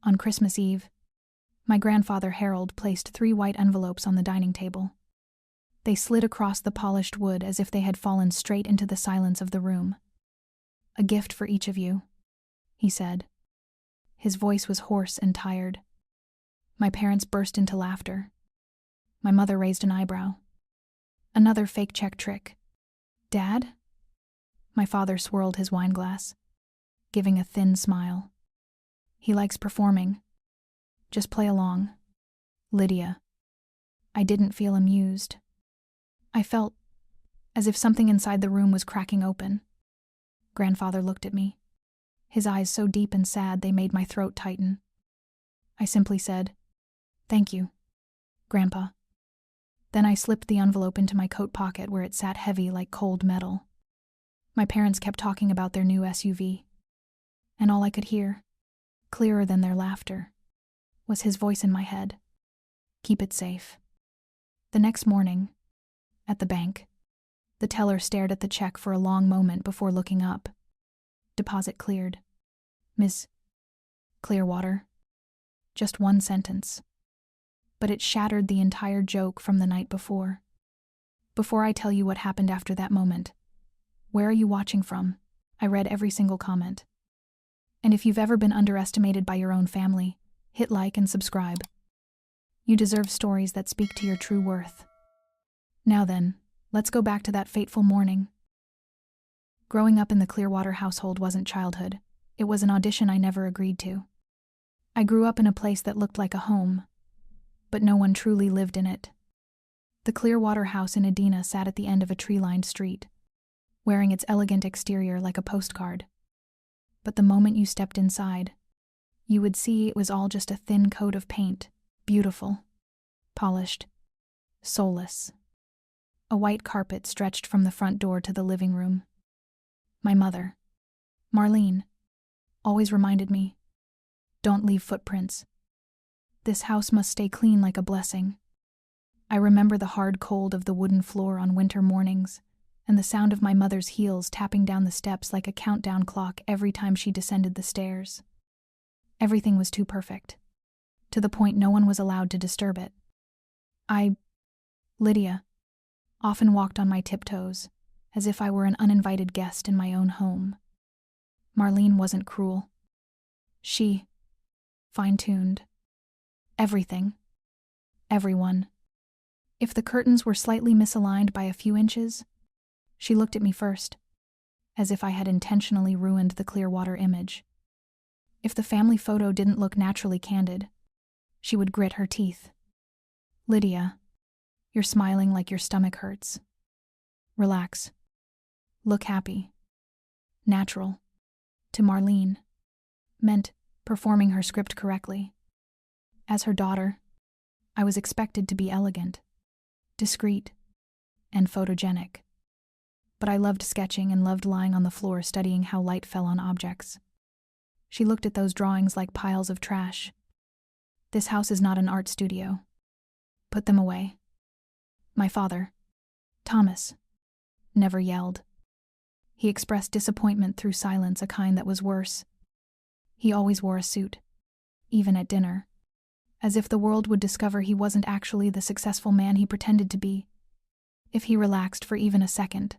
On Christmas Eve, my grandfather Harold placed 3 white envelopes on the dining table. They slid across the polished wood as if they had fallen straight into the silence of the room. "A gift for each of you," he said. His voice was hoarse and tired. My parents burst into laughter. My mother raised an eyebrow. "Another fake check trick. Dad?" My father swirled his wineglass, giving a thin smile. "He likes performing. Just play along." "Lydia." I didn't feel amused. I felt as if something inside the room was cracking open. Grandfather looked at me, his eyes so deep and sad they made my throat tighten. I simply said, "Thank you, Grandpa." Then I slipped the envelope into my coat pocket where it sat heavy like cold metal. My parents kept talking about their new SUV, and all I could hear, clearer than their laughter, was his voice in my head. "Keep it safe." The next morning, at the bank, the teller stared at the check for a long moment before looking up. "Deposit cleared. Ms. Clearwater." Just one sentence. But it shattered the entire joke from the night before. Before I tell you what happened after that moment, "Where are you watching from?" I read every single comment. And if you've ever been underestimated by your own family, hit like and subscribe. You deserve stories that speak to your true worth. Now then, let's go back to that fateful morning. Growing up in the Clearwater household wasn't childhood. It was an audition I never agreed to. I grew up in a place that looked like a home, but no one truly lived in it. The Clearwater house in Edina sat at the end of a tree-lined street, wearing its elegant exterior like a postcard. But the moment you stepped inside, you would see it was all just a thin coat of paint, beautiful, polished, soulless. A white carpet stretched from the front door to the living room. My mother, Marlene, always reminded me, "Don't leave footprints. This house must stay clean like a blessing." I remember the hard cold of the wooden floor on winter mornings, and the sound of my mother's heels tapping down the steps like a countdown clock every time she descended the stairs. Everything was too perfect, to the point no one was allowed to disturb it. Lydia, often walked on my tiptoes, as if I were an uninvited guest in my own home. Marlene wasn't cruel. She fine-tuned everything, everyone. If the curtains were slightly misaligned by a few inches, she looked at me first, as if I had intentionally ruined the Clearwater image. If the family photo didn't look naturally candid, she would grit her teeth. "Lydia, you're smiling like your stomach hurts. Relax. Look happy." Natural, to Marlene, meant performing her script correctly. As her daughter, I was expected to be elegant, discreet, and photogenic. But I loved sketching and loved lying on the floor studying how light fell on objects. She looked at those drawings like piles of trash. "This house is not an art studio. Put them away." My father, Thomas, never yelled. He expressed disappointment through silence, a kind that was worse. He always wore a suit, even at dinner, as if the world would discover he wasn't actually the successful man he pretended to be, if he relaxed for even a second.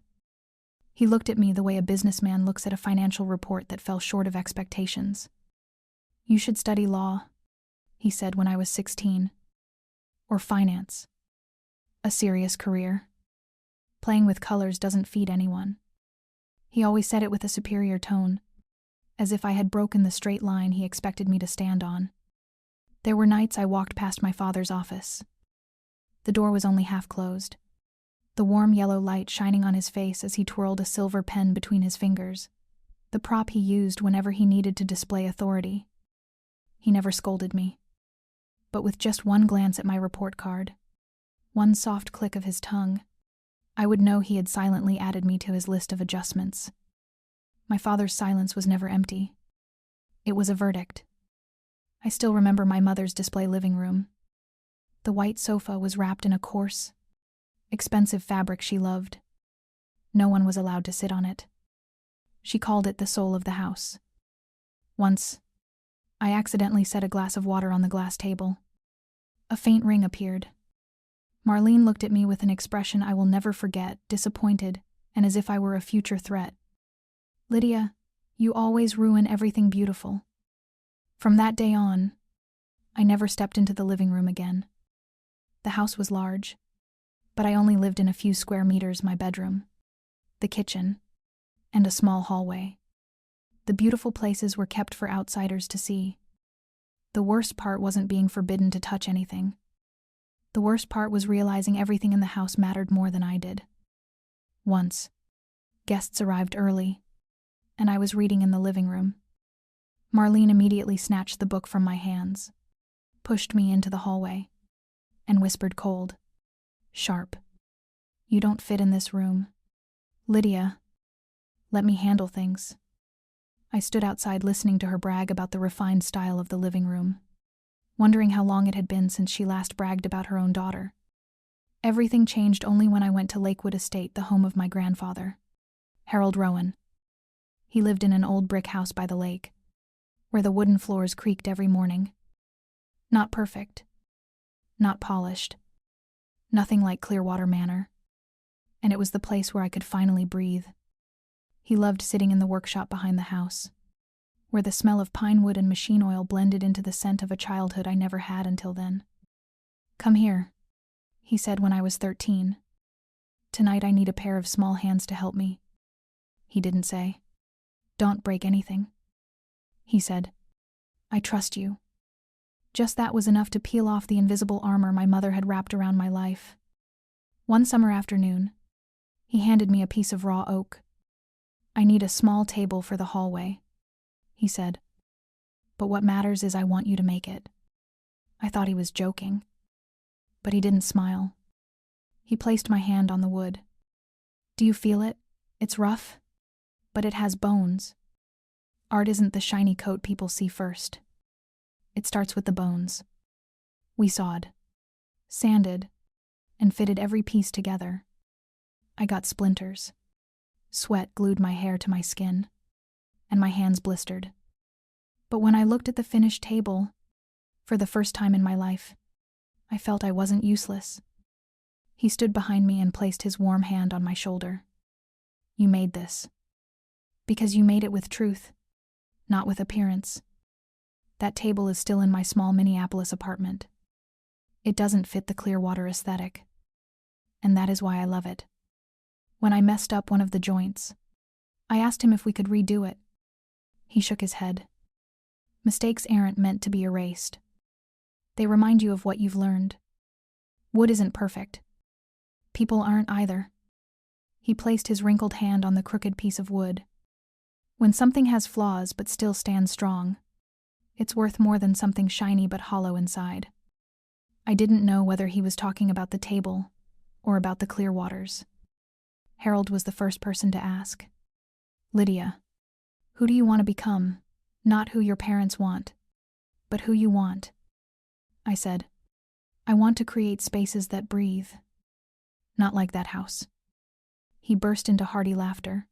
He looked at me the way a businessman looks at a financial report that fell short of expectations. "You should study law," he said when I was 16. "Or finance. A serious career. Playing with colors doesn't feed anyone." He always said it with a superior tone, as if I had broken the straight line he expected me to stand on. There were nights I walked past my father's office. The door was only half closed, the warm yellow light shining on his face as he twirled a silver pen between his fingers, the prop he used whenever he needed to display authority. He never scolded me, but with just one glance at my report card, one soft click of his tongue, I would know he had silently added me to his list of adjustments. My father's silence was never empty. It was a verdict. I still remember my mother's display living room. The white sofa was wrapped in a coarse, expensive fabric she loved. No one was allowed to sit on it. She called it the soul of the house. Once, I accidentally set a glass of water on the glass table. A faint ring appeared. Marlene looked at me with an expression I will never forget, disappointed, and as if I were a future threat. "Lydia, you always ruin everything beautiful." From that day on, I never stepped into the living room again. The house was large, but I only lived in a few square meters: my bedroom, the kitchen, and a small hallway. The beautiful places were kept for outsiders to see. The worst part wasn't being forbidden to touch anything. The worst part was realizing everything in the house mattered more than I did. Once, guests arrived early, and I was reading in the living room. Marlene immediately snatched the book from my hands, pushed me into the hallway, and whispered cold, sharp, "You don't fit in this room. Lydia, let me handle things." I stood outside listening to her brag about the refined style of the living room, wondering how long it had been since she last bragged about her own daughter. Everything changed only when I went to Lakewood Estate, the home of my grandfather, Harold Rowan. He lived in an old brick house by the lake, where the wooden floors creaked every morning. Not perfect, not polished, nothing like Clearwater Manor, and it was the place where I could finally breathe. He loved sitting in the workshop behind the house, where the smell of pine wood and machine oil blended into the scent of a childhood I never had until then. "Come here," he said when I was 13. "Tonight I need a pair of small hands to help me." He didn't say, "Don't break anything." He said, "I trust you." Just that was enough to peel off the invisible armor my mother had wrapped around my life. One summer afternoon, he handed me a piece of raw oak. "I need a small table for the hallway," he said. "But what matters is I want you to make it." I thought he was joking, but he didn't smile. He placed my hand on the wood. "Do you feel it? It's rough, but it has bones. Art isn't the shiny coat people see first. It starts with the bones." We sawed, sanded, and fitted every piece together. I got splinters. Sweat glued my hair to my skin, and my hands blistered. But when I looked at the finished table, for the first time in my life, I felt I wasn't useless. He stood behind me and placed his warm hand on my shoulder. "You made this. Because you made it with truth, not with appearance. That table is still in my small Minneapolis apartment. It doesn't fit the Clearwater aesthetic, and that is why I love it." When I messed up one of the joints, I asked him if we could redo it. He shook his head. "Mistakes aren't meant to be erased. They remind you of what you've learned. Wood isn't perfect. People aren't either." He placed his wrinkled hand on the crooked piece of wood. "When something has flaws but still stands strong, it's worth more than something shiny but hollow inside." I didn't know whether he was talking about the table or about the Clearwaters. Harold was the first person to ask, "Lydia, who do you want to become? Not who your parents want, but who you want." I said, "I want to create spaces that breathe. Not like that house." He burst into hearty laughter.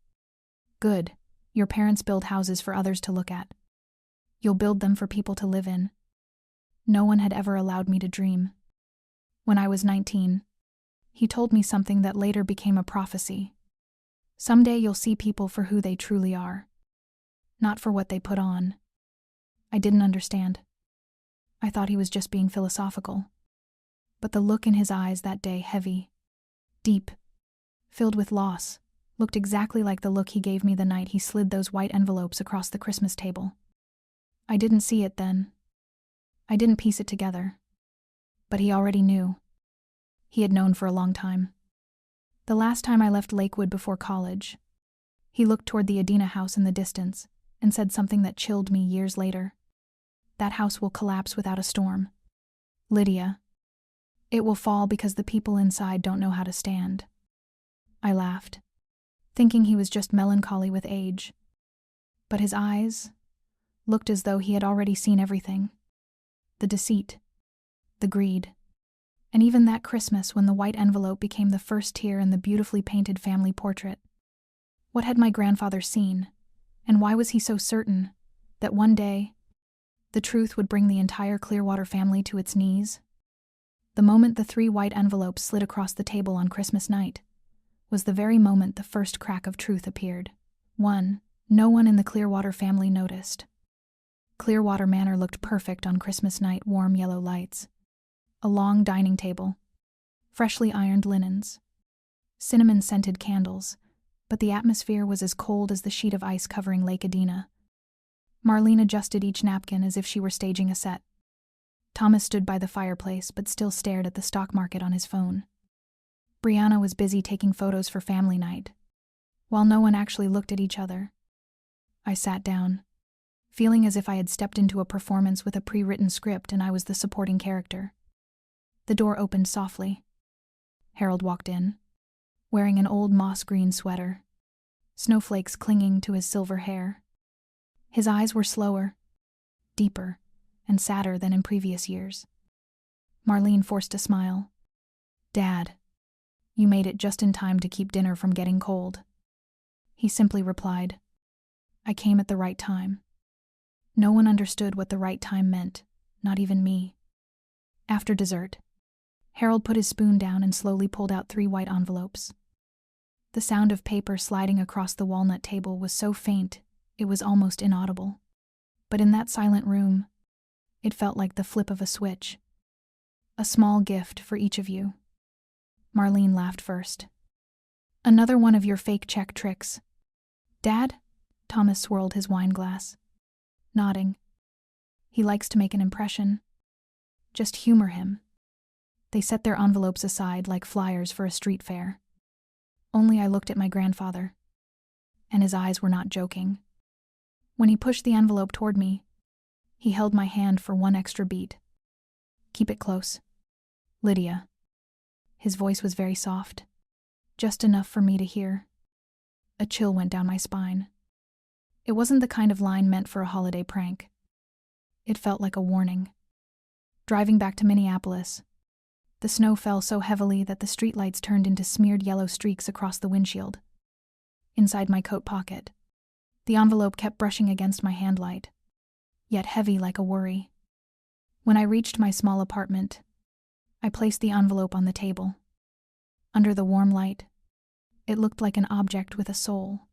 "Good. Your parents build houses for others to look at. You'll build them for people to live in. No one had ever allowed me to dream." When I was 19, he told me something that later became a prophecy. "Someday you'll see people for who they truly are, not for what they put on." I didn't understand. I thought he was just being philosophical. But the look in his eyes that day, heavy, deep, filled with loss, looked exactly like the look he gave me the night he slid those white envelopes across the Christmas table. I didn't see it then. I didn't piece it together. But he already knew. He had known for a long time. The last time I left Lakewood before college, he looked toward the Adina house in the distance and said something that chilled me years later. "That house will collapse without a storm. Lydia, it will fall because the people inside don't know how to stand." I laughed, thinking he was just melancholy with age. But his eyes looked as though he had already seen everything. The deceit, the greed, and even that Christmas when the white envelope became the first tear in the beautifully painted family portrait. What had my grandfather seen, and why was he so certain that one day The truth would bring the entire Clearwater family to its knees. The moment the 3 white envelopes slid across the table on Christmas night was the very moment the first crack of truth appeared. 1. No one in the Clearwater family noticed. Clearwater Manor looked perfect on Christmas night, warm yellow lights, a long dining table, freshly ironed linens, cinnamon-scented candles, but the atmosphere was as cold as the sheet of ice covering Lake Adena. Marlene adjusted each napkin as if she were staging a set. Thomas stood by the fireplace but still stared at the stock market on his phone. Brianna was busy taking photos for family night, while no one actually looked at each other. I sat down, feeling as if I had stepped into a performance with a pre-written script and I was the supporting character. The door opened softly. Harold walked in, wearing an old moss-green sweater, snowflakes clinging to his silver hair. His eyes were slower, deeper, and sadder than in previous years. Marlene forced a smile. "Dad, you made it just in time to keep dinner from getting cold." He simply replied, "I came at the right time." No one understood what the right time meant, not even me. After dessert, Harold put his spoon down and slowly pulled out 3 white envelopes. The sound of paper sliding across the walnut table was so faint it was almost inaudible. But in that silent room, it felt like the flip of a switch. "A small gift for each of you." Marlene laughed first. "Another one of your fake check tricks." "Dad?" Thomas swirled his wine glass, nodding. "He likes to make an impression. Just humor him." They set their envelopes aside like flyers for a street fair. Only I looked at my grandfather, and his eyes were not joking. When he pushed the envelope toward me, he held my hand for one extra beat. "Keep it close, Lydia." His voice was very soft, just enough for me to hear. A chill went down my spine. It wasn't the kind of line meant for a holiday prank. It felt like a warning. Driving back to Minneapolis, the snow fell so heavily that the streetlights turned into smeared yellow streaks across the windshield. Inside my coat pocket, the envelope kept brushing against my hand light, yet heavy like a worry. When I reached my small apartment, I placed the envelope on the table. Under the warm light, it looked like an object with a soul.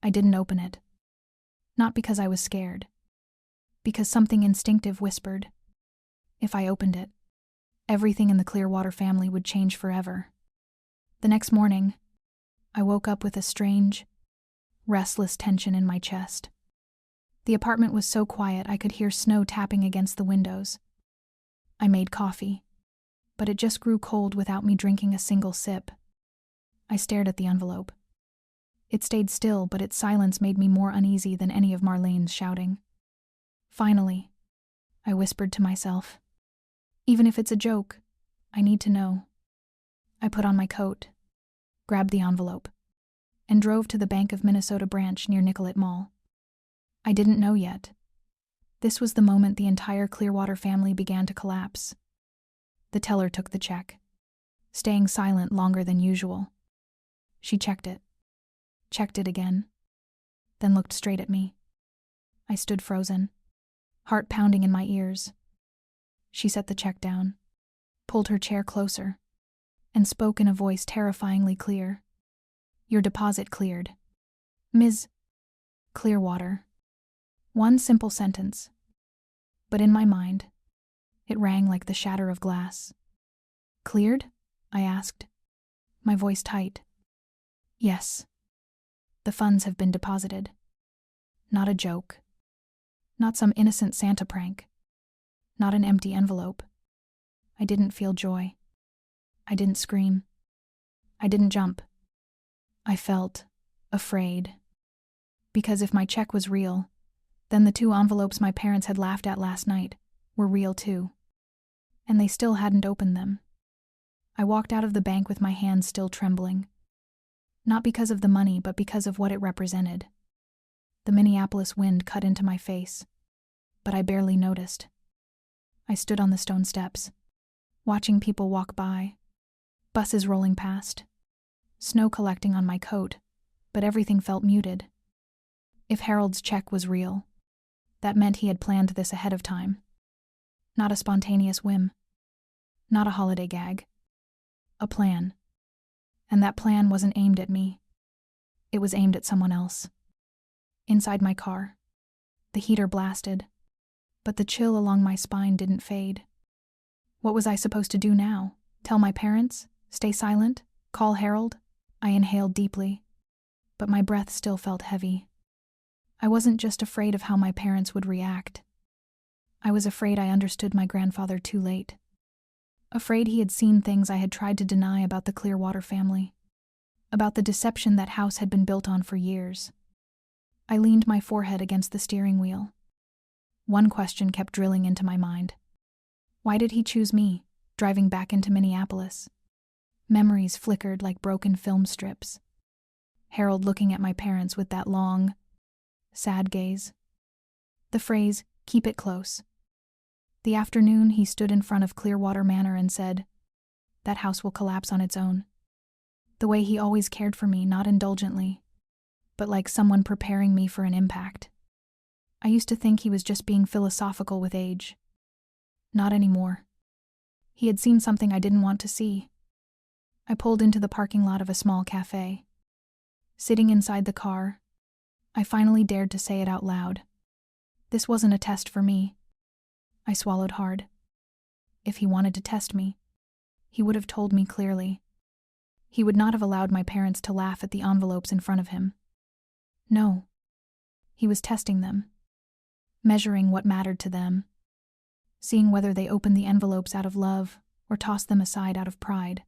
I didn't open it. Not because I was scared, because something instinctive whispered, if I opened it, everything in the Clearwater family would change forever. The next morning, I woke up with a strange, restless tension in my chest. The apartment was so quiet I could hear snow tapping against the windows. I made coffee, but it just grew cold without me drinking a single sip. I stared at the envelope. It stayed still, but its silence made me more uneasy than any of Marlene's shouting. Finally, I whispered to myself, "Even if it's a joke, I need to know." I put on my coat, grabbed the envelope, and drove to the Bank of Minnesota branch near Nicollet Mall. I didn't know yet. This was the moment the entire Clearwater family began to collapse. The teller took the check, staying silent longer than usual. She checked it again, then looked straight at me. I stood frozen, heart pounding in my ears. She set the check down, pulled her chair closer, and spoke in a voice terrifyingly clear. "Your deposit cleared, Ms. Clearwater." One simple sentence, but in my mind, it rang like the shatter of glass. "Cleared?" I asked, my voice tight. "Yes. The funds have been deposited. Not a joke. Not some innocent Santa prank. Not an empty envelope." I didn't feel joy. I didn't scream. I didn't jump. I felt afraid. Because if my check was real, then the 2 envelopes my parents had laughed at last night were real too. And they still hadn't opened them. I walked out of the bank with my hands still trembling. Not because of the money, but because of what it represented. The Minneapolis wind cut into my face, but I barely noticed. I stood on the stone steps, watching people walk by, buses rolling past, snow collecting on my coat, but everything felt muted. If Harold's check was real, That meant he had planned this ahead of time. Not a spontaneous whim. Not a holiday gag. A plan. And that plan wasn't aimed at me. It was aimed at someone else. Inside my car, the heater blasted, but the chill along my spine didn't fade. What was I supposed to do now? Tell my parents? Stay silent? Call Harold? I inhaled deeply, but my breath still felt heavy. I wasn't just afraid of how my parents would react. I was afraid I understood my grandfather too late. Afraid he had seen things I had tried to deny about the Clearwater family, about the deception that house had been built on for years. I leaned my forehead against the steering wheel. One question kept drilling into my mind. Why did he choose me, driving back into Minneapolis? Memories flickered like broken film strips. Harold looking at my parents with that long, sad gaze. The phrase, "Keep it close." The afternoon he stood in front of Clearwater Manor and said, "That house will collapse on its own." The way he always cared for me, not indulgently, but like someone preparing me for an impact. I used to think he was just being philosophical with age. Not anymore. He had seen something I didn't want to see. I pulled into the parking lot of a small cafe. Sitting inside the car, I finally dared to say it out loud. This wasn't a test for me. I swallowed hard. If he wanted to test me, he would have told me clearly. He would not have allowed my parents to laugh at the envelopes in front of him. No. He was testing them, measuring what mattered to them, seeing whether they opened the envelopes out of love or tossed them aside out of pride,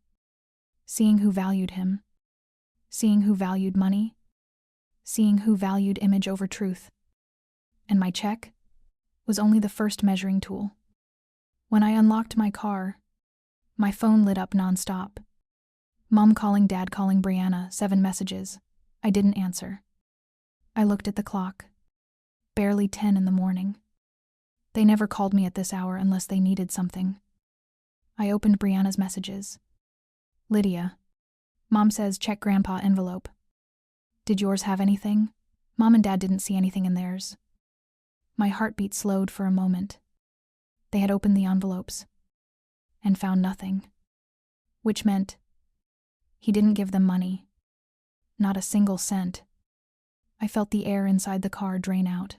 seeing who valued him, seeing who valued money, seeing who valued image over truth. And my check was only the first measuring tool. When I unlocked my car, my phone lit up nonstop. Mom calling, Dad calling, Brianna, 7 messages. I didn't answer. I looked at the clock. Barely 10 in the morning. They never called me at this hour unless they needed something. I opened Brianna's messages. Lydia. Mom says check Grandpa envelope. Did yours have anything? Mom and Dad didn't see anything in theirs. My heartbeat slowed for a moment. They had opened the envelopes and found nothing. Which meant he didn't give them money. Not a single cent. I felt the air inside the car drain out.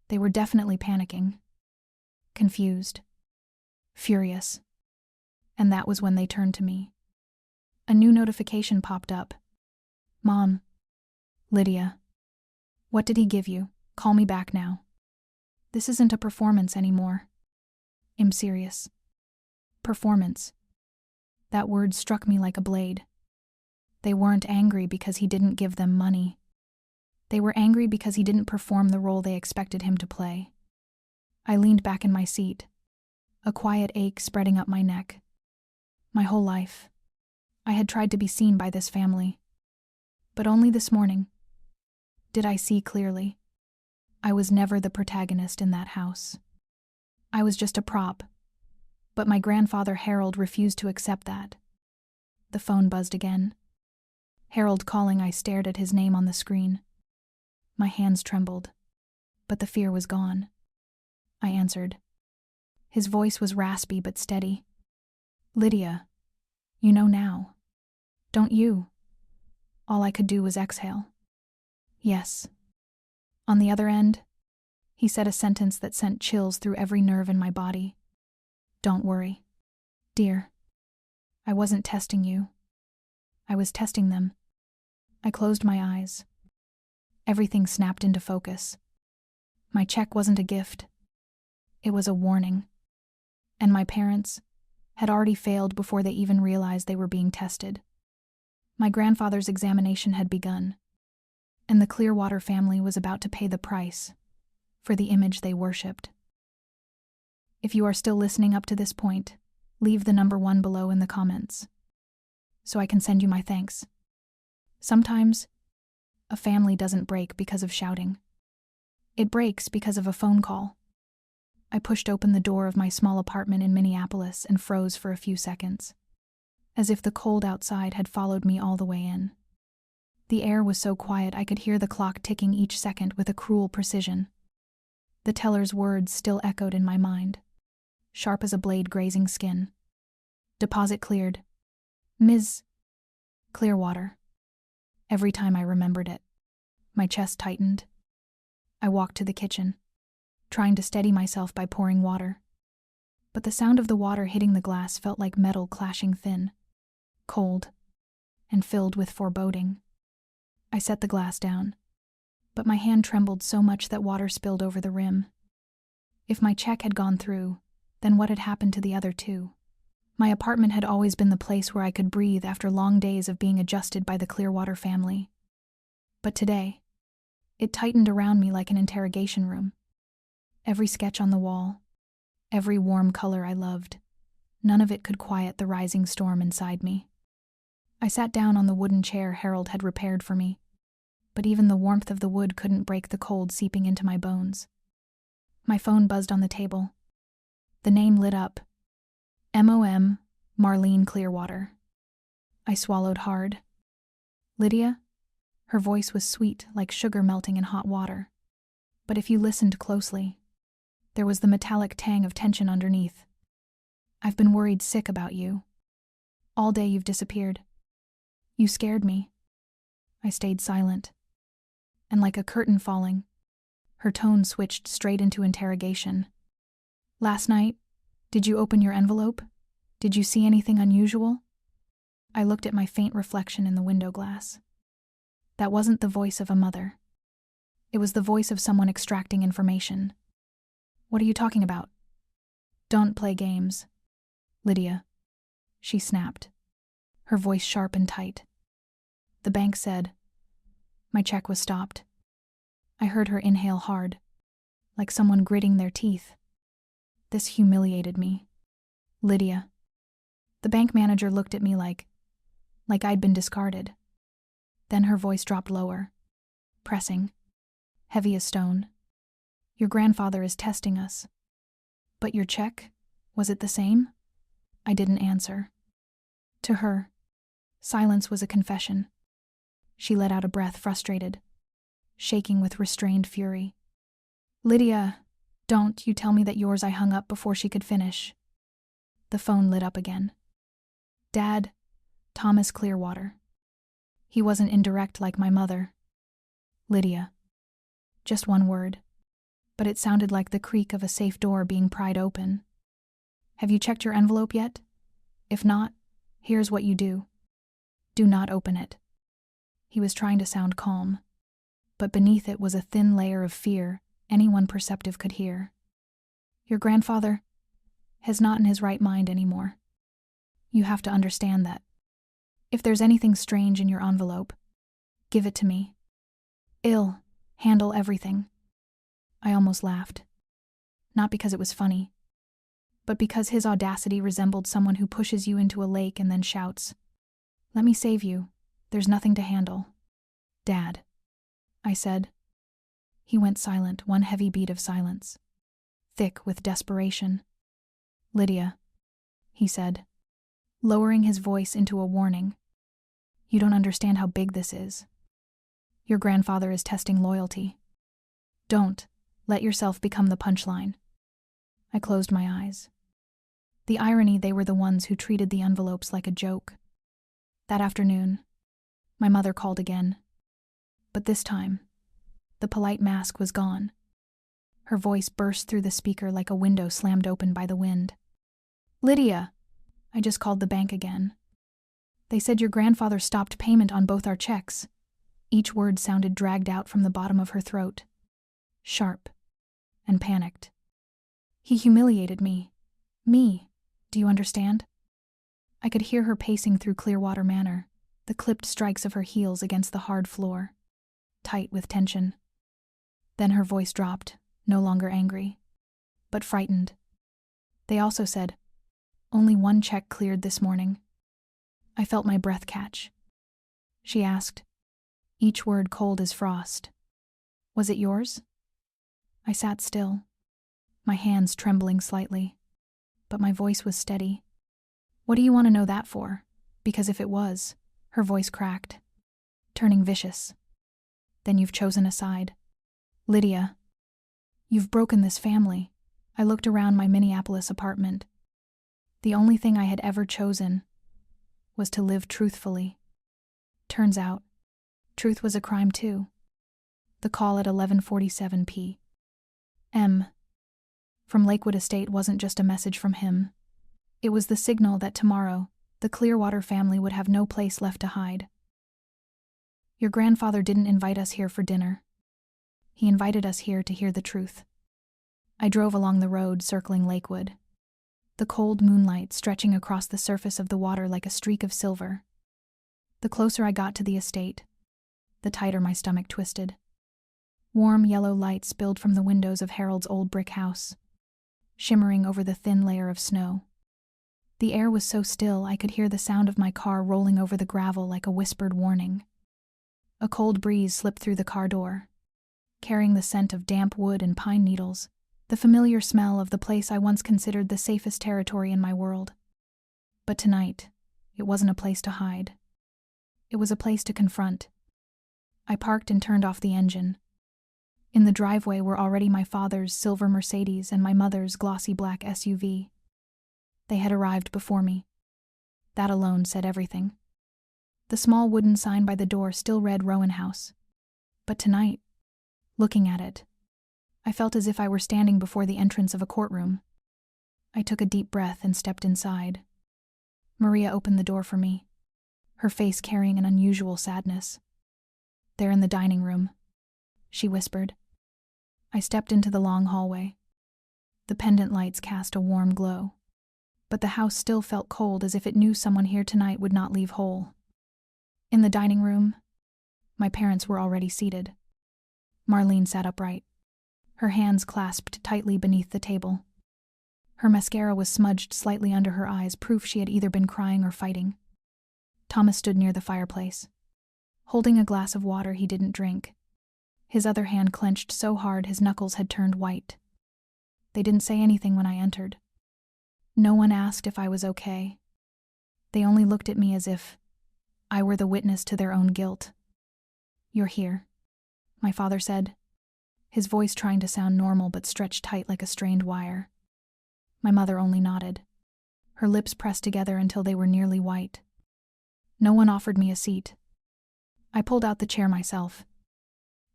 They were definitely panicking. Confused. Furious. And that was when they turned to me. A new notification popped up. Mom. Lydia. What did he give you? Call me back now. This isn't a performance anymore. I'm serious. Performance. That word struck me like a blade. They weren't angry because he didn't give them money. They were angry because he didn't perform the role they expected him to play. I leaned back in my seat, a quiet ache spreading up my neck. My whole life, I had tried to be seen by this family. But only this morning did I see clearly. I was never the protagonist in that house. I was just a prop. But my grandfather Harold refused to accept that. The phone buzzed again. Harold calling, I stared at his name on the screen. My hands trembled, but the fear was gone. I answered. His voice was raspy but steady. Lydia, you know now. Don't you? All I could do was exhale. Yes. On the other end, he said a sentence that sent chills through every nerve in my body. Don't worry. Dear, I wasn't testing you. I was testing them. I closed my eyes. Everything snapped into focus. My check wasn't a gift. It was a warning. And my parents had already failed before they even realized they were being tested. My grandfather's examination had begun, and the Clearwater family was about to pay the price for the image they worshipped. If you are still listening up to this point, leave the number 1 below in the comments, so I can send you my thanks. Sometimes, a family doesn't break because of shouting. It breaks because of a phone call. I pushed open the door of my small apartment in Minneapolis and froze for a few seconds, as if the cold outside had followed me all the way in. The air was so quiet I could hear the clock ticking each second with a cruel precision. The teller's words still echoed in my mind, sharp as a blade grazing skin. Deposit cleared. Ms. Clearwater. Every time I remembered it, my chest tightened. I walked to the kitchen, trying to steady myself by pouring water. But the sound of the water hitting the glass felt like metal clashing thin, cold, and filled with foreboding. I set the glass down, but my hand trembled so much that water spilled over the rim. If my check had gone through, then what had happened to the other two? My apartment had always been the place where I could breathe after long days of being adjusted by the Clearwater family. But today, it tightened around me like an interrogation room. Every sketch on the wall, every warm color I loved, none of it could quiet the rising storm inside me. I sat down on the wooden chair Harold had repaired for me, but even the warmth of the wood couldn't break the cold seeping into my bones. My phone buzzed on the table. The name lit up. MOM, Marlene Clearwater. I swallowed hard. Lydia? Her voice was sweet, like sugar melting in hot water. But if you listened closely, there was the metallic tang of tension underneath. I've been worried sick about you. All day you've disappeared. You scared me. I stayed silent. And like a curtain falling, her tone switched straight into interrogation. Last night, did you open your envelope? Did you see anything unusual? I looked at my faint reflection in the window glass. That wasn't the voice of a mother. It was the voice of someone extracting information. What are you talking about? Don't play games, Lydia, she snapped, her voice sharp and tight. The bank said. My check was stopped. I heard her inhale hard, like someone gritting their teeth. This humiliated me. Lydia. The bank manager looked at me like I'd been discarded. Then her voice dropped lower, pressing, heavy as stone. Your grandfather is testing us. But your check, was it the same? I didn't answer. To her, silence was a confession. She let out a breath, frustrated, shaking with restrained fury. Lydia, don't you tell me that yours. I hung up before she could finish. The phone lit up again. Dad, Thomas Clearwater. He wasn't indirect like my mother. Lydia. Just one word, but it sounded like the creak of a safe door being pried open. Have you checked your envelope yet? If not, here's what you do. Do not open it. He was trying to sound calm, but beneath it was a thin layer of fear anyone perceptive could hear. Your grandfather is not in his right mind anymore. You have to understand that. If there's anything strange in your envelope, give it to me. I'll handle everything. I almost laughed. Not because it was funny, but because his audacity resembled someone who pushes you into a lake and then shouts, "Let me save you. There's nothing to handle." Dad, I said. He went silent, one heavy beat of silence, thick with desperation. Lydia, he said, lowering his voice into a warning. You don't understand how big this is. Your grandfather is testing loyalty. Don't let yourself become the punchline. I closed my eyes. The irony, they were the ones who treated the envelopes like a joke. That afternoon, my mother called again. But this time, the polite mask was gone. Her voice burst through the speaker like a window slammed open by the wind. Lydia, I just called the bank again. They said your grandfather stopped payment on both our checks. Each word sounded dragged out from the bottom of her throat, sharp and panicked. He humiliated me. Me, do you understand? I could hear her pacing through Clearwater Manor, the clipped strikes of her heels against the hard floor, tight with tension. Then her voice dropped, no longer angry, but frightened. They also said, only one check cleared this morning. I felt my breath catch. She asked, each word cold as frost. Was it yours? I sat still, my hands trembling slightly, but my voice was steady. What do you want to know that for? Because if it was, her voice cracked, turning vicious. Then you've chosen a side. Lydia, You've broken this family. I looked around my Minneapolis apartment. The only thing I had ever chosen was to live truthfully. Turns out, truth was a crime too. The call at 11:47 p.m. from Lakewood Estate wasn't just a message from him. It was the signal that tomorrow, the Clearwater family would have no place left to hide. Your grandfather didn't invite us here for dinner. He invited us here to hear the truth. I drove along the road circling Lakewood, the cold moonlight stretching across the surface of the water like a streak of silver. The closer I got to the estate, the tighter my stomach twisted. Warm yellow light spilled from the windows of Harold's old brick house, shimmering over the thin layer of snow. The air was so still I could hear the sound of my car rolling over the gravel like a whispered warning. A cold breeze slipped through the car door, carrying the scent of damp wood and pine needles, the familiar smell of the place I once considered the safest territory in my world. But tonight, it wasn't a place to hide. It was a place to confront. I parked and turned off the engine. In the driveway were already my father's silver Mercedes and my mother's glossy black SUV. They had arrived before me. That alone said everything. The small wooden sign by the door still read Rowan House. But tonight, looking at it, I felt as if I were standing before the entrance of a courtroom. I took a deep breath and stepped inside. Maria opened the door for me, her face carrying an unusual sadness. "They're in the dining room," she whispered. I stepped into the long hallway. The pendant lights cast a warm glow, but the house still felt cold, as if it knew someone here tonight would not leave whole. In the dining room, my parents were already seated. Marlene sat upright, her hands clasped tightly beneath the table. Her mascara was smudged slightly under her eyes, proof she had either been crying or fighting. Thomas stood near the fireplace, holding a glass of water he didn't drink. His other hand clenched so hard his knuckles had turned white. They didn't say anything when I entered. No one asked if I was okay. They only looked at me as if I were the witness to their own guilt. "You're here," my father said, his voice trying to sound normal but stretched tight like a strained wire. My mother only nodded, her lips pressed together until they were nearly white. No one offered me a seat. I pulled out the chair myself.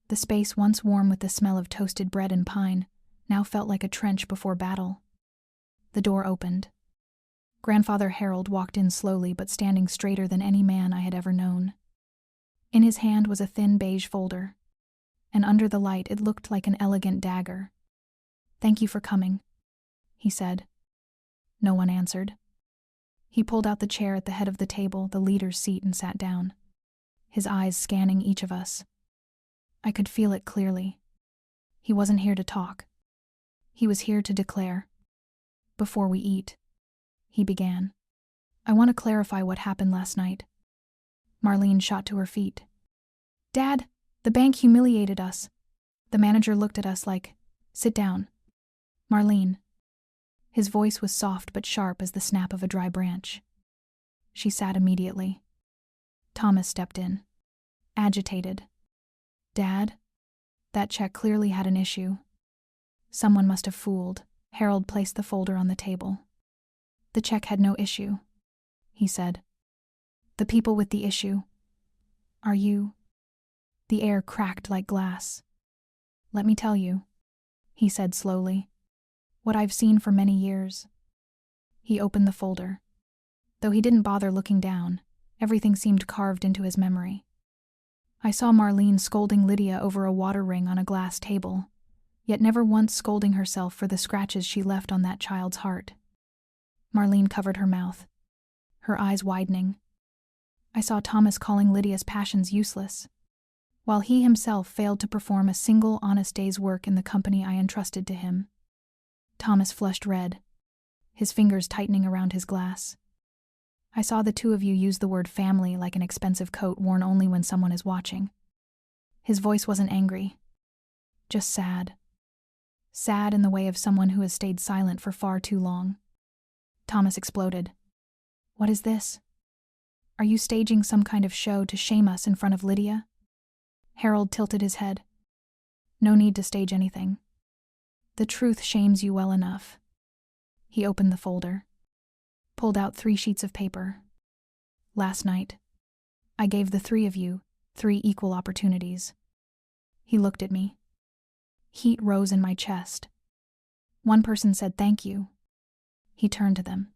The space, once warm with the smell of toasted bread and pine, now felt like a trench before battle. The door opened. Grandfather Harold walked in slowly but standing straighter than any man I had ever known. In his hand was a thin beige folder, and under the light it looked like an elegant dagger. "Thank you for coming," he said. No one answered. He pulled out the chair at the head of the table, the leader's seat, and sat down, his eyes scanning each of us. I could feel it clearly. He wasn't here to talk. He was here to declare. "Before we eat," he began, "I want to clarify what happened last night." Marlene shot to her feet. "Dad, the bank humiliated us." The manager looked at us like, "Sit down." "Marlene." His voice was soft but sharp as the snap of a dry branch. She sat immediately. Thomas stepped in, agitated. "Dad, that check clearly had an issue. Someone must have fooled." Harold placed the folder on the table. "The check had no issue," he said. "The people with the issue are you." The air cracked like glass. "Let me tell you," he said slowly, "what I've seen for many years." He opened the folder. Though he didn't bother looking down, everything seemed carved into his memory. I saw Marlene scolding Lydia over a water ring on a glass table, yet never once scolding herself for the scratches she left on that child's heart. Marlene covered her mouth, her eyes widening. I saw Thomas calling Lydia's passions useless, while he himself failed to perform a single honest day's work in the company I entrusted to him. Thomas flushed red, his fingers tightening around his glass. I saw the two of you use the word family like an expensive coat worn only when someone is watching. His voice wasn't angry, just sad. Sad in the way of someone who has stayed silent for far too long. Thomas exploded. "What is this? Are you staging some kind of show to shame us in front of Lydia?" Harold tilted his head. "No need to stage anything. The truth shames you well enough." He opened the folder, pulled out 3 sheets of paper. "Last night, I gave the 3 of you 3 equal opportunities." He looked at me. Heat rose in my chest. One person said thank you. He turned to them,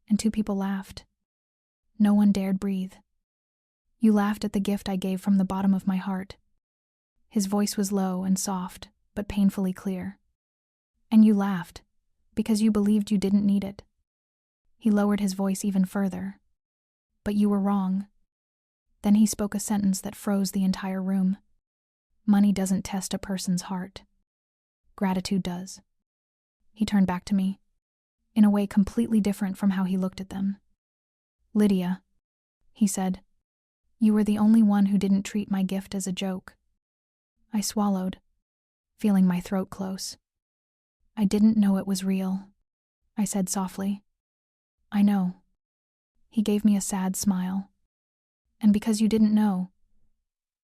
and 2 people laughed. No one dared breathe. "You laughed at the gift I gave from the bottom of my heart." His voice was low and soft, but painfully clear. "And you laughed because you believed you didn't need it." He lowered his voice even further. "But you were wrong." Then he spoke a sentence that froze the entire room. "Money doesn't test a person's heart. Gratitude does." He turned back to me, in a way completely different from how he looked at them. "Lydia," he said, "you were the only one who didn't treat my gift as a joke." I swallowed, feeling my throat close. "I didn't know it was real," I said softly. "I know." He gave me a sad smile. "And because you didn't know,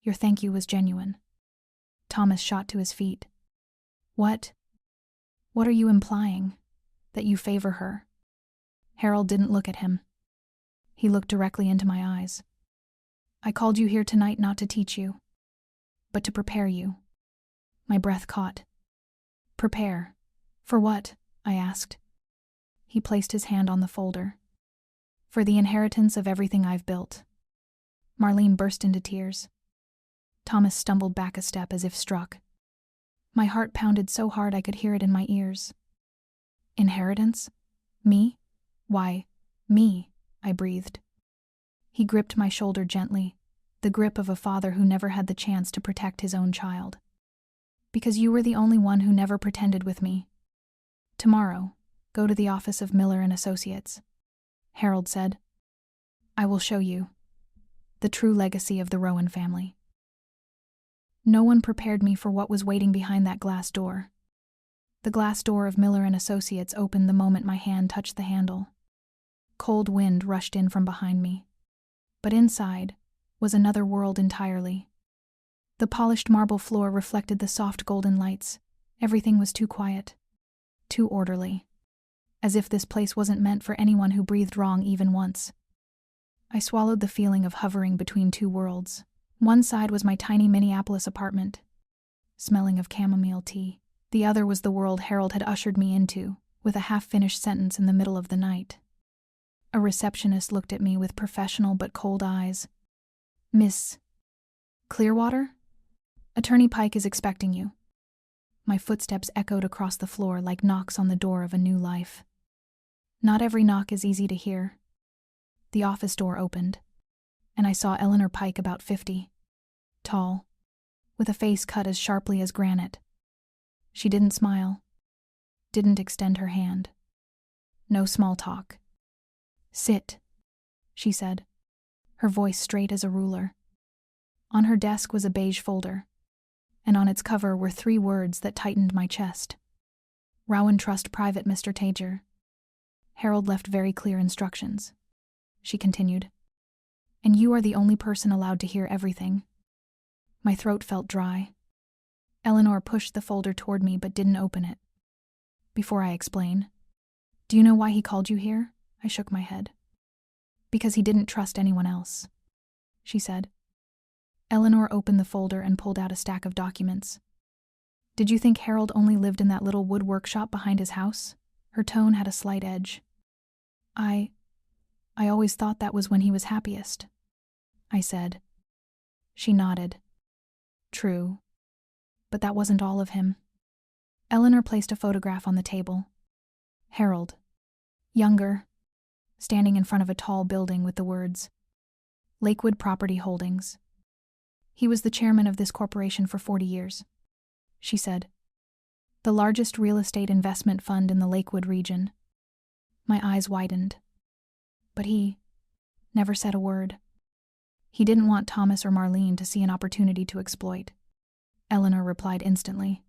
your thank you was genuine." Thomas shot to his feet. What are you implying? That you favor her?" Harold didn't look at him. He looked directly into my eyes. "I called you here tonight not to teach you, but to prepare you." My breath caught. "Prepare? For what?" I asked. He placed his hand on the folder. "For the inheritance of everything I've built." Marlene burst into tears. Thomas stumbled back a step as if struck. My heart pounded so hard I could hear it in my ears. "Inheritance? Me? Why, me?" I breathed. He gripped my shoulder gently, the grip of a father who never had the chance to protect his own child. "Because you were the only one who never pretended with me. Tomorrow, go to the office of Miller and Associates," Harold said. "I will show you the true legacy of the Rowan family." No one prepared me for what was waiting behind that glass door. The glass door of Miller and Associates opened the moment my hand touched the handle. Cold wind rushed in from behind me. But inside was another world entirely. The polished marble floor reflected the soft golden lights. Everything was too quiet, too orderly, as if this place wasn't meant for anyone who breathed wrong even once. I swallowed the feeling of hovering between 2 worlds. One side was my tiny Minneapolis apartment, smelling of chamomile tea. The other was the world Harold had ushered me into, with a half-finished sentence in the middle of the night. A receptionist looked at me with professional but cold eyes. "Miss Clearwater? Attorney Pike is expecting you." My footsteps echoed across the floor like knocks on the door of a new life. Not every knock is easy to hear. The office door opened, and I saw Eleanor Pike, about 50, tall, with a face cut as sharply as granite. She didn't smile, didn't extend her hand. No small talk. "Sit," she said, her voice straight as a ruler. On her desk was a beige folder, and on its cover were 3 words that tightened my chest. "Rowan Trust Private, Mr. Tager. Harold left very clear instructions," she continued. "And you are the only person allowed to hear everything." My throat felt dry. Eleanor pushed the folder toward me but didn't open it. "Before I explain, do you know why he called you here?" I shook my head. "Because he didn't trust anyone else," she said. Eleanor opened the folder and pulled out a stack of documents. "Did you think Harold only lived in that little wood workshop behind his house?" Her tone had a slight edge. I always thought that was when he was happiest," I said. She nodded. "True. But that wasn't all of him." Eleanor placed a photograph on the table. Harold, younger, standing in front of a tall building with the words, "Lakewood Property Holdings." "He was the chairman of this corporation for 40 years, she said. "The largest real estate investment fund in the Lakewood region." My eyes widened. But he never said a word. He didn't want Thomas or Marlene to see an opportunity to exploit. Eleanor replied instantly.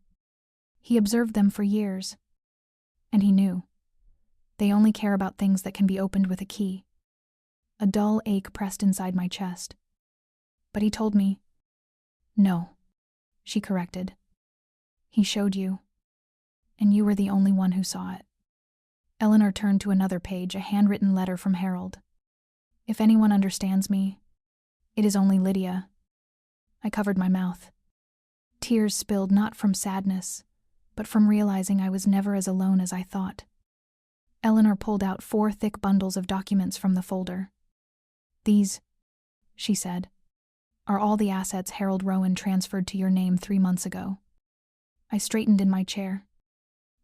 "He observed them for years, and he knew. They only care about things that can be opened with a key." A dull ache pressed inside my chest. "But he told me." "No," she corrected. "He showed you." and you were the only one who saw it. Eleanor turned to another page, a handwritten letter from Harold. If anyone understands me, it is only Lydia. I covered my mouth. Tears spilled not from sadness, but from realizing I was never as alone as I thought. Eleanor pulled out 4 thick bundles of documents from the folder. These, she said, are all the assets Harold Rowan transferred to your name 3 months ago. I straightened in my chair.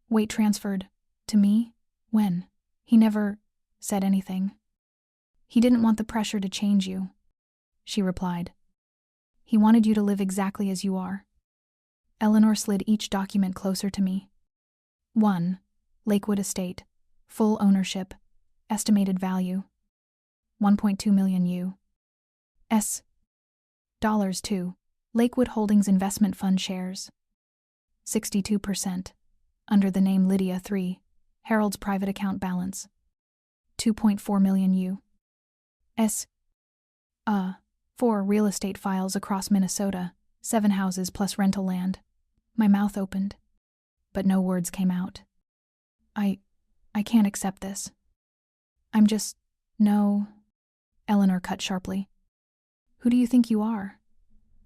Wait, transferred? To me? When? He never said anything. He didn't want the pressure to change you, she replied. He wanted you to live exactly as you are. Eleanor slid each document closer to me. 1. Lakewood Estate. Full ownership. Estimated value. 1.2 million U.S. dollars. 2. Lakewood Holdings Investment Fund shares. 62%. Under the name Lydia. 3. Harold's private account balance. 2.4 million U.S. 4. Real estate files across Minnesota. 7 houses plus rental land. My mouth opened, but no words came out. I can't accept this. No. Eleanor cut sharply. Who do you think you are?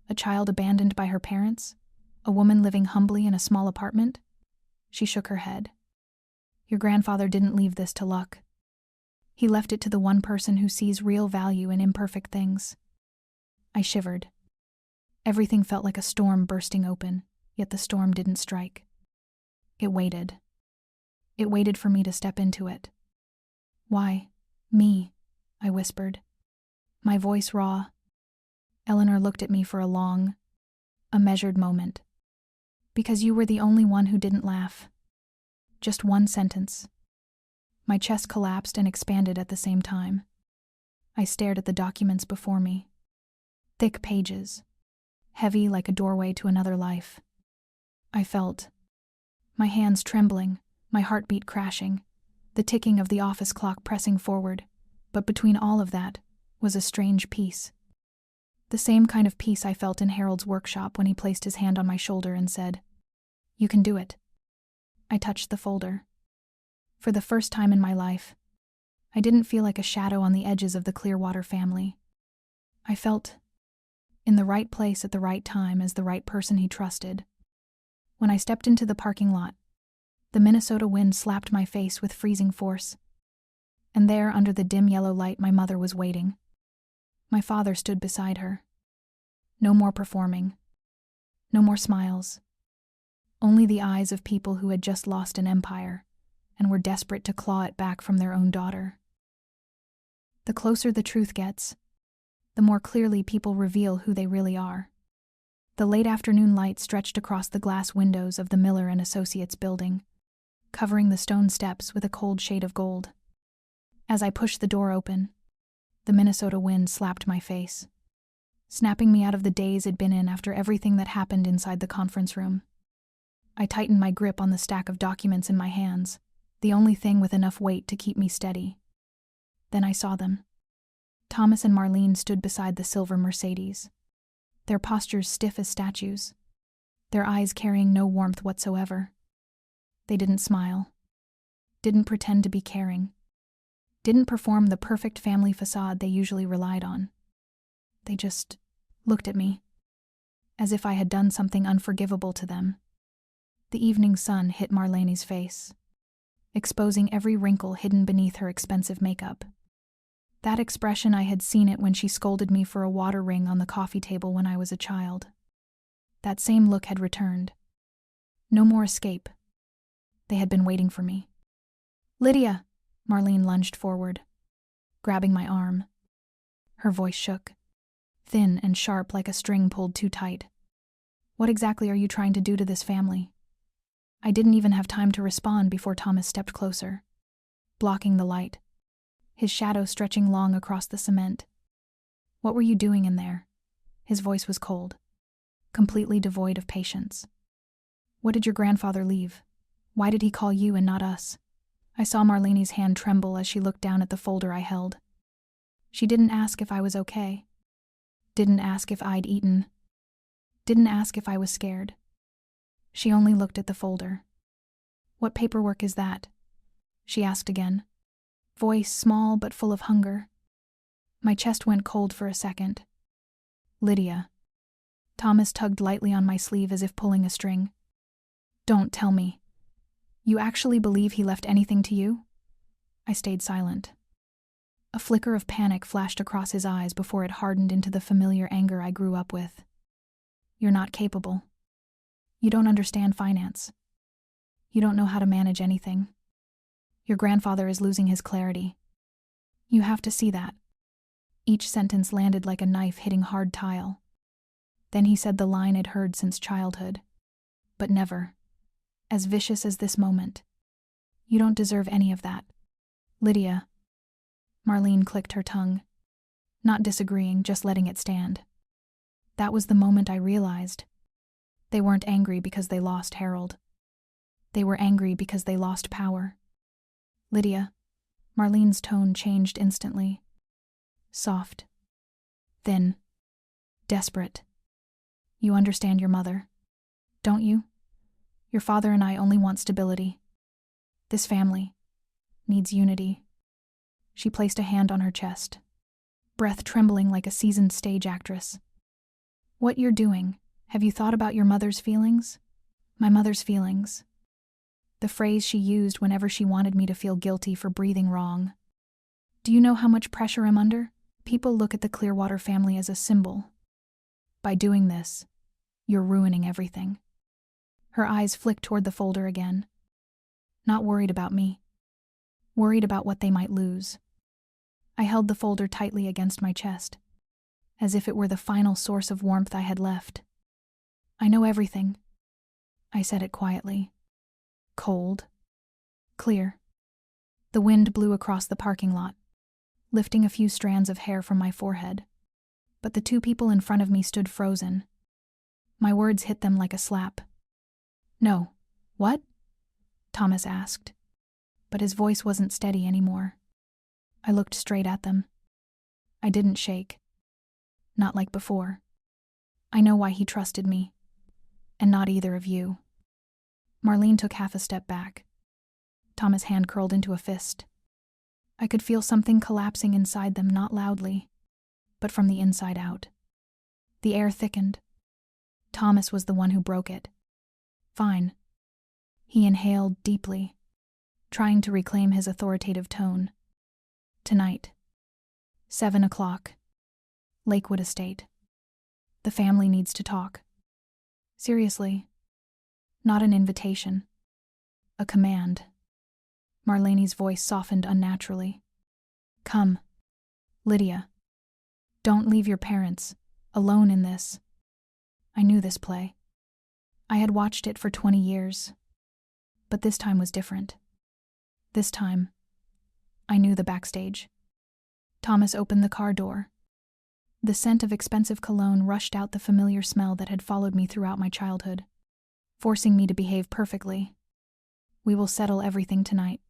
A child abandoned by her parents? A woman living humbly in a small apartment? She shook her head. Your grandfather didn't leave this to luck. He left it to the one person who sees real value in imperfect things. I shivered. Everything felt like a storm bursting open, yet the storm didn't strike. It waited. It waited for me to step into it. Why, me? I whispered, my voice raw. Eleanor looked at me for a measured moment. Because you were the only one who didn't laugh. Just one sentence. My chest collapsed and expanded at the same time. I stared at the documents before me. Thick pages, heavy like a doorway to another life. I felt my hands trembling, my heartbeat crashing, the ticking of the office clock pressing forward, but between all of that was a strange peace. The same kind of peace I felt in Harold's workshop when he placed his hand on my shoulder and said, "You can do it." I touched the folder. For the first time in my life, I didn't feel like a shadow on the edges of the Clearwater family. I felt in the right place at the right time as the right person he trusted. When I stepped into the parking lot, the Minnesota wind slapped my face with freezing force. And there, under the dim yellow light, my mother was waiting. My father stood beside her. No more performing. No more smiles. Only the eyes of people who had just lost an empire and were desperate to claw it back from their own daughter. The closer the truth gets, the more clearly people reveal who they really are. The late afternoon light stretched across the glass windows of the Miller and Associates building, covering the stone steps with a cold shade of gold. As I pushed the door open, the Minnesota wind slapped my face, snapping me out of the daze I'd been in after everything that happened inside the conference room. I tightened my grip on the stack of documents in my hands, the only thing with enough weight to keep me steady. Then I saw them. Thomas and Marlene stood beside the silver Mercedes, their postures stiff as statues, their eyes carrying no warmth whatsoever. They didn't smile, didn't pretend to be caring, didn't perform the perfect family façade they usually relied on. They just looked at me, as if I had done something unforgivable to them. The evening sun hit Marlene's face, exposing every wrinkle hidden beneath her expensive makeup. That expression, I had seen it when she scolded me for a water ring on the coffee table when I was a child. That same look had returned. No more escape. They had been waiting for me. "Lydia!" Marlene lunged forward, grabbing my arm. Her voice shook, thin and sharp like a string pulled too tight. "What exactly are you trying to do to this family?" I didn't even have time to respond before Thomas stepped closer, blocking the light, his shadow stretching long across the cement. "What were you doing in there?" His voice was cold, completely devoid of patience. "What did your grandfather leave? Why did he call you and not us?" I saw Marlene's hand tremble as she looked down at the folder I held. She didn't ask if I was okay. Didn't ask if I'd eaten. Didn't ask if I was scared. She only looked at the folder. What paperwork is that? She asked again. Voice small but full of hunger. My chest went cold for a second. Lydia. Thomas tugged lightly on my sleeve as if pulling a string. Don't tell me. You actually believe he left anything to you? I stayed silent. A flicker of panic flashed across his eyes before it hardened into the familiar anger I grew up with. You're not capable. You don't understand finance. You don't know how to manage anything. Your grandfather is losing his clarity. You have to see that. Each sentence landed like a knife hitting hard tile. Then he said the line I'd heard since childhood. But never. As vicious as this moment. You don't deserve any of that. Lydia. Marlene clicked her tongue. Not disagreeing, just letting it stand. That was the moment I realized. They weren't angry because they lost Harold. They were angry because they lost power. Lydia. Marlene's tone changed instantly. Soft. Thin. Desperate. You understand your mother, don't you? Your father and I only want stability. This family needs unity. She placed a hand on her chest, breath trembling like a seasoned stage actress. What you're doing, have you thought about your mother's feelings? My mother's feelings. The phrase she used whenever she wanted me to feel guilty for breathing wrong. Do you know how much pressure I'm under? People look at the Clearwater family as a symbol. By doing this, you're ruining everything. Her eyes flicked toward the folder again. Not worried about me. Worried about what they might lose. I held the folder tightly against my chest, as if it were the final source of warmth I had left. I know everything. I said it quietly. Cold. Clear. The wind blew across the parking lot, lifting a few strands of hair from my forehead. But the two people in front of me stood frozen. My words hit them like a slap. No. What? Thomas asked. But his voice wasn't steady anymore. I looked straight at them. I didn't shake. Not like before. I know why he trusted me. And not either of you. Marlene took half a step back. Thomas' hand curled into a fist. I could feel something collapsing inside them, not loudly, but from the inside out. The air thickened. Thomas was the one who broke it. Fine. He inhaled deeply, trying to reclaim his authoritative tone. Tonight. 7 o'clock. Lakewood Estate. The family needs to talk. Seriously. Not an invitation. A command. Marlene's voice softened unnaturally. Come. Lydia. Don't leave your parents alone in this. I knew this play. I had watched it for 20 years. But this time was different. This time, I knew the backstage. Thomas opened the car door. The scent of expensive cologne rushed out the familiar smell that had followed me throughout my childhood, forcing me to behave perfectly. We will settle everything tonight,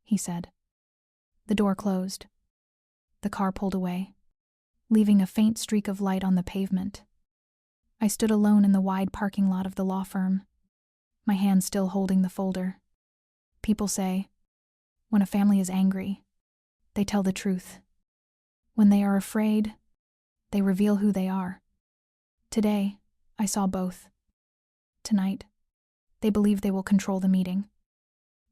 he said. The door closed. The car pulled away, leaving a faint streak of light on the pavement. I stood alone in the wide parking lot of the law firm, my hand still holding the folder. People say, when a family is angry, they tell the truth. When they are afraid, they reveal who they are. Today, I saw both. Tonight, they believe they will control the meeting.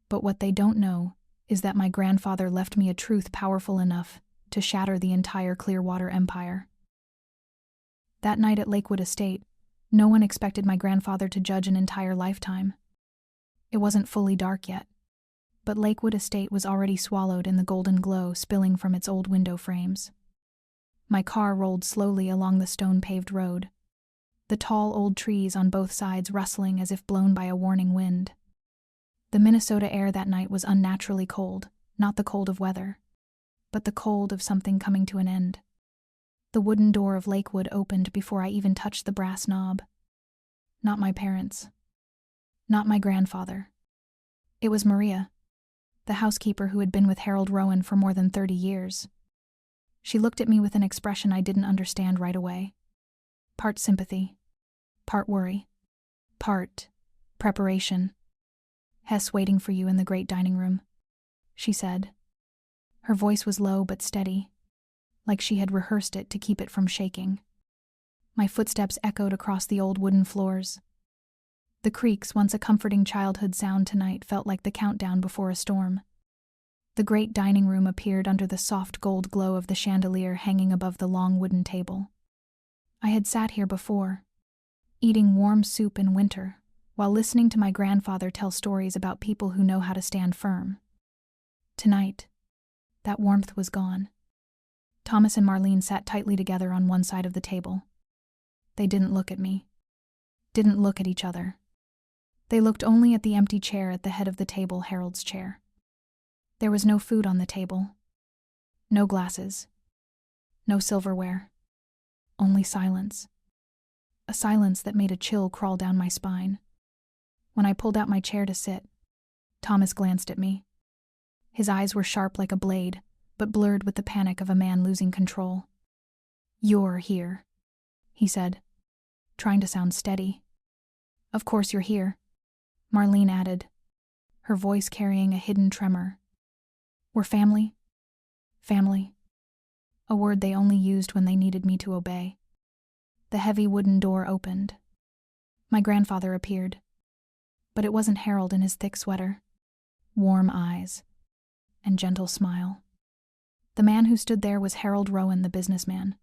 But what they don't know is that my grandfather left me a truth powerful enough to shatter the entire Clearwater empire. That night at Lakewood Estate, no one expected my grandfather to judge an entire lifetime. It wasn't fully dark yet, but Lakewood Estate was already swallowed in the golden glow spilling from its old window frames. My car rolled slowly along the stone-paved road, the tall old trees on both sides rustling as if blown by a warning wind. The Minnesota air that night was unnaturally cold, not the cold of weather, but the cold of something coming to an end. The wooden door of Lakewood opened before I even touched the brass knob. Not my parents. Not my grandfather. It was Maria, the housekeeper who had been with Harold Rowan for more than 30 years. She looked at me with an expression I didn't understand right away. Part sympathy, part worry, part preparation. Hess waiting for you in the great dining room, she said. Her voice was low but steady, like she had rehearsed it to keep it from shaking. My footsteps echoed across the old wooden floors. The creaks, once a comforting childhood sound tonight, felt like the countdown before a storm. The great dining room appeared under the soft gold glow of the chandelier hanging above the long wooden table. I had sat here before, eating warm soup in winter, while listening to my grandfather tell stories about people who know how to stand firm. Tonight, that warmth was gone. Thomas and Marlene sat tightly together on one side of the table. They didn't look at me, didn't look at each other. They looked only at the empty chair at the head of the table, Harold's chair. There was no food on the table, no glasses, no silverware, only silence. A silence that made a chill crawl down my spine. When I pulled out my chair to sit, Thomas glanced at me. His eyes were sharp like a blade, but blurred with the panic of a man losing control. "You're here," he said, trying to sound steady. "Of course you're here," Marlene added, her voice carrying a hidden tremor. "We're family. Family." A word they only used when they needed me to obey. The heavy wooden door opened. My grandfather appeared. But it wasn't Harold in his thick sweater, warm eyes, and gentle smile. The man who stood there was Harold Rowan, the businessman,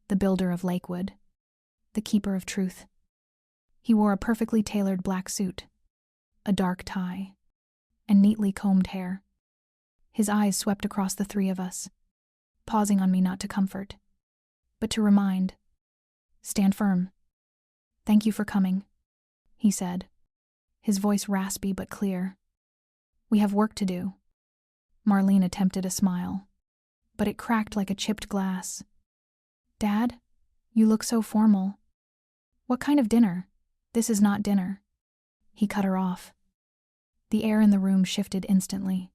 the builder of Lakewood, the keeper of truth. He wore a perfectly tailored black suit, a dark tie, and neatly combed hair. His eyes swept across the three of us, pausing on me not to comfort, but to remind. "Stand firm. Thank you for coming," he said, his voice raspy but clear. "We have work to do." Marlene attempted a smile, but it cracked like a chipped glass. "Dad, you look so formal. What kind of dinner? This is not dinner." He cut her off. The air in the room shifted instantly,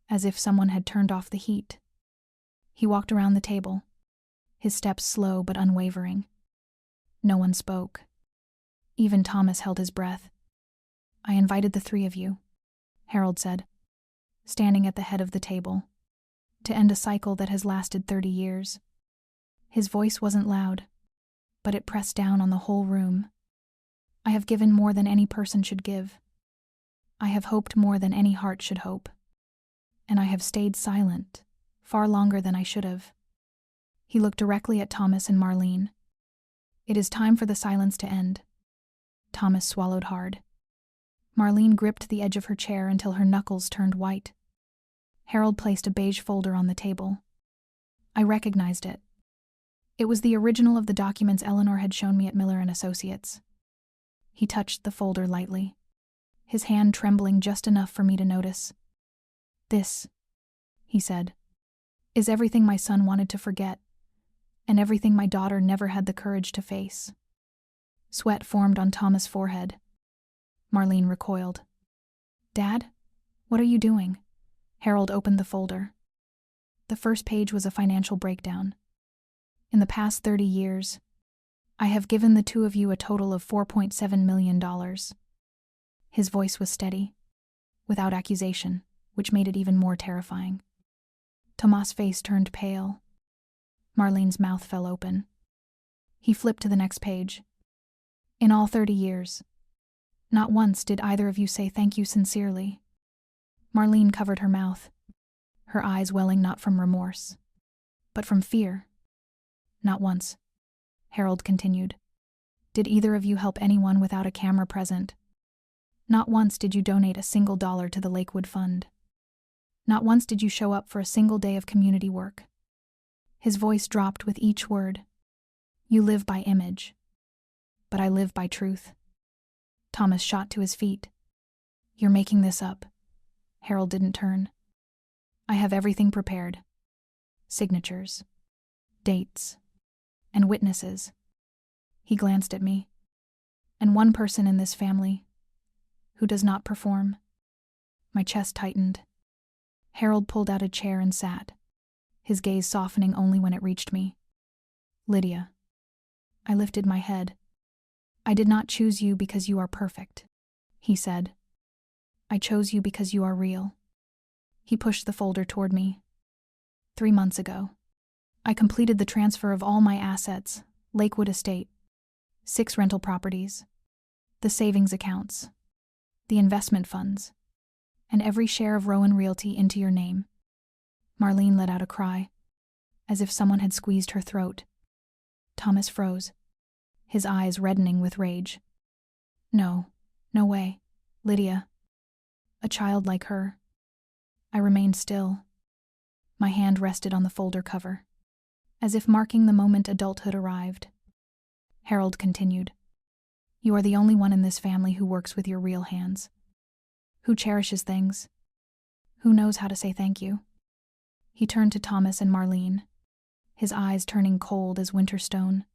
as if someone had turned off the heat. He walked around the table, his steps slow but unwavering. No one spoke. Even Thomas held his breath. "I invited the three of you," Harold said, standing at the head of the table, "to end a cycle that has lasted 30 years. His voice wasn't loud, but it pressed down on the whole room. "I have given more than any person should give. I have hoped more than any heart should hope. And I have stayed silent, far longer than I should have." He looked directly at Thomas and Marlene. "It is time for the silence to end." Thomas swallowed hard. Marlene gripped the edge of her chair until her knuckles turned white. Harold placed a beige folder on the table. I recognized it. It was the original of the documents Eleanor had shown me at Miller & Associates. He touched the folder lightly, his hand trembling just enough for me to notice. "This," he said, "is everything my son wanted to forget, and everything my daughter never had the courage to face." Sweat formed on Thomas' forehead. Marlene recoiled. "Dad, what are you doing?" Harold opened the folder. The first page was a financial breakdown. "In the past 30 years, I have given the two of you a total of $4.7 million. His voice was steady, without accusation, which made it even more terrifying. Tomas' face turned pale. Marlene's mouth fell open. He flipped to the next page. "In all 30 years, not once did either of you say thank you sincerely." Marlene covered her mouth, her eyes welling not from remorse, but from fear. "Not once," Harold continued, "did either of you help anyone without a camera present. Not once did you donate a single dollar to the Lakewood Fund. Not once did you show up for a single day of community work." His voice dropped with each word. "You live by image, but I live by truth." Thomas shot to his feet. "You're making this up." Harold didn't turn. "I have everything prepared. Signatures, dates, and witnesses." He glanced at me. "And one person in this family who does not perform." My chest tightened. Harold pulled out a chair and sat, his gaze softening only when it reached me. "Lydia." I lifted my head. "I did not choose you because you are perfect," he said. I chose you because you are real. He pushed the folder toward me. 3 months ago, I completed the transfer of all my assets, Lakewood Estate, 6 rental properties, the savings accounts, the investment funds, and every share of Rowan Realty into your name. Marlene let out a cry, as if someone had squeezed her throat. Thomas froze, his eyes reddening with rage. No way, Lydia. A child like her. I remained still. My hand rested on the folder cover, as if marking the moment adulthood arrived. Harold continued. You are the only one in this family who works with your real hands, who cherishes things, who knows how to say thank you. He turned to Thomas and Marlene, his eyes turning cold as winter stone.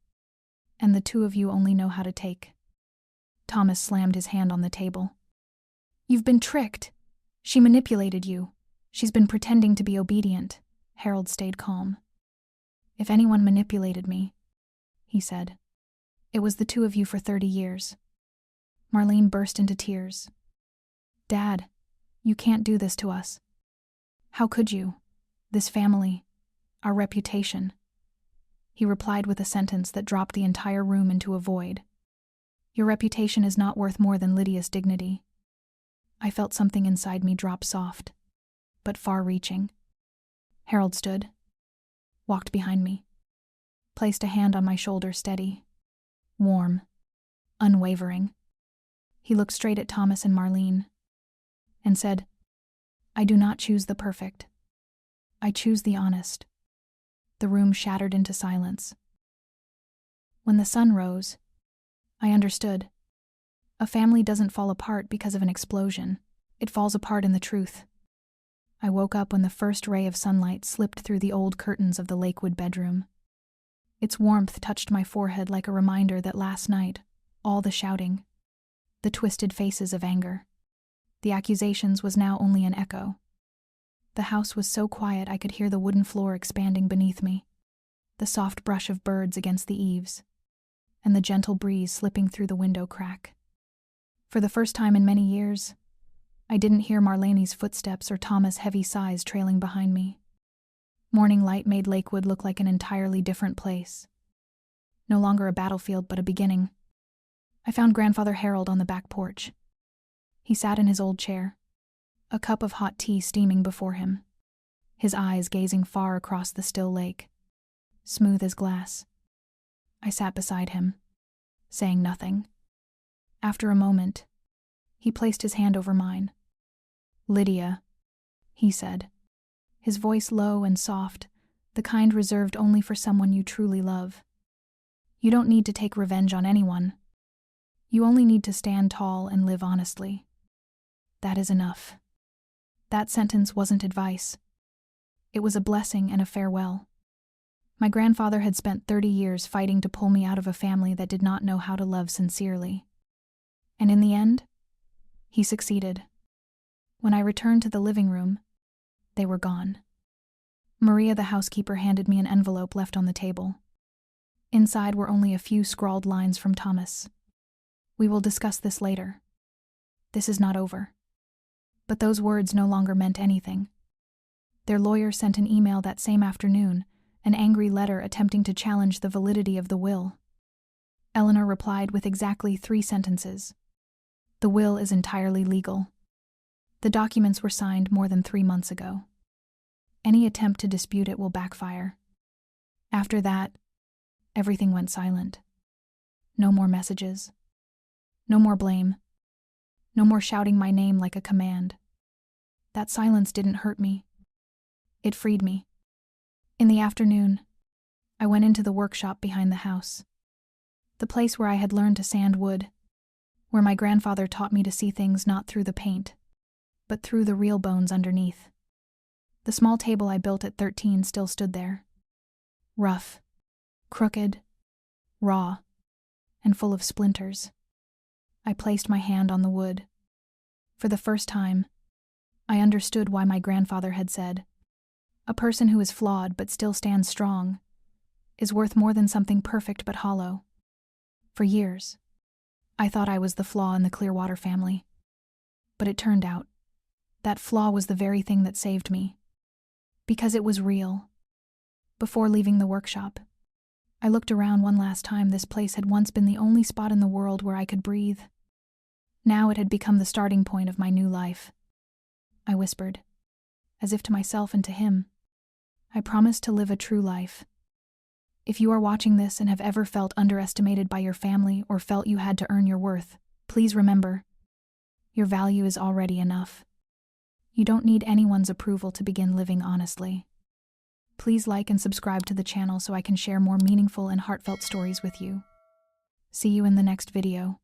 And the two of you only know how to take. Thomas slammed his hand on the table. You've been tricked. She manipulated you. She's been pretending to be obedient. Harold stayed calm. If anyone manipulated me, he said, it was the two of you for 30 years. Marlene burst into tears. Dad, you can't do this to us. How could you? This family, our reputation. He replied with a sentence that dropped the entire room into a void. Your reputation is not worth more than Lydia's dignity. I felt something inside me drop soft, but far-reaching. Harold stood, walked behind me, placed a hand on my shoulder steady, warm, unwavering. He looked straight at Thomas and Marlene and said, I do not choose the perfect. I choose the honest. The room shattered into silence. When the sun rose, I understood. A family doesn't fall apart because of an explosion. It falls apart in the truth. I woke up when the first ray of sunlight slipped through the old curtains of the Lakewood bedroom. Its warmth touched my forehead like a reminder that last night, all the shouting, the twisted faces of anger, the accusations was now only an echo. The house was so quiet I could hear the wooden floor expanding beneath me, the soft brush of birds against the eaves, and the gentle breeze slipping through the window crack. For the first time in many years, I didn't hear Marlene's footsteps or Thomas' heavy sighs trailing behind me. Morning light made Lakewood look like an entirely different place. No longer a battlefield, but a beginning. I found Grandfather Harold on the back porch. He sat in his old chair, a cup of hot tea steaming before him, his eyes gazing far across the still lake, smooth as glass. I sat beside him, saying nothing. After a moment, he placed his hand over mine. Lydia, he said, his voice low and soft, the kind reserved only for someone you truly love. You don't need to take revenge on anyone. You only need to stand tall and live honestly. That is enough. That sentence wasn't advice. It was a blessing and a farewell. My grandfather had spent 30 years fighting to pull me out of a family that did not know how to love sincerely. And in the end, he succeeded. When I returned to the living room, they were gone. Maria, the housekeeper, handed me an envelope left on the table. Inside were only a few scrawled lines from Thomas. We will discuss this later. This is not over. But those words no longer meant anything. Their lawyer sent an email that same afternoon, an angry letter attempting to challenge the validity of the will. Eleanor replied with exactly 3 sentences. The will is entirely legal. The documents were signed more than 3 months ago. Any attempt to dispute it will backfire. After that, everything went silent. No more messages. No more blame. No more shouting my name like a command. That silence didn't hurt me. It freed me. In the afternoon, I went into the workshop behind the house. The place where I had learned to sand wood, where my grandfather taught me to see things not through the paint, but through the real bones underneath. The small table I built at 13 still stood there. Rough, crooked, raw, and full of splinters. I placed my hand on the wood. For the first time, I understood why my grandfather had said, a person who is flawed but still stands strong is worth more than something perfect but hollow. For years, I thought I was the flaw in the Clearwater family. But it turned out that flaw was the very thing that saved me. Because it was real. Before leaving the workshop, I looked around one last time. This place had once been the only spot in the world where I could breathe. Now it had become the starting point of my new life. I whispered, as if to myself and to him, I promise to live a true life. If you are watching this and have ever felt underestimated by your family or felt you had to earn your worth, please remember, your value is already enough. You don't need anyone's approval to begin living honestly. Please like and subscribe to the channel so I can share more meaningful and heartfelt stories with you. See you in the next video.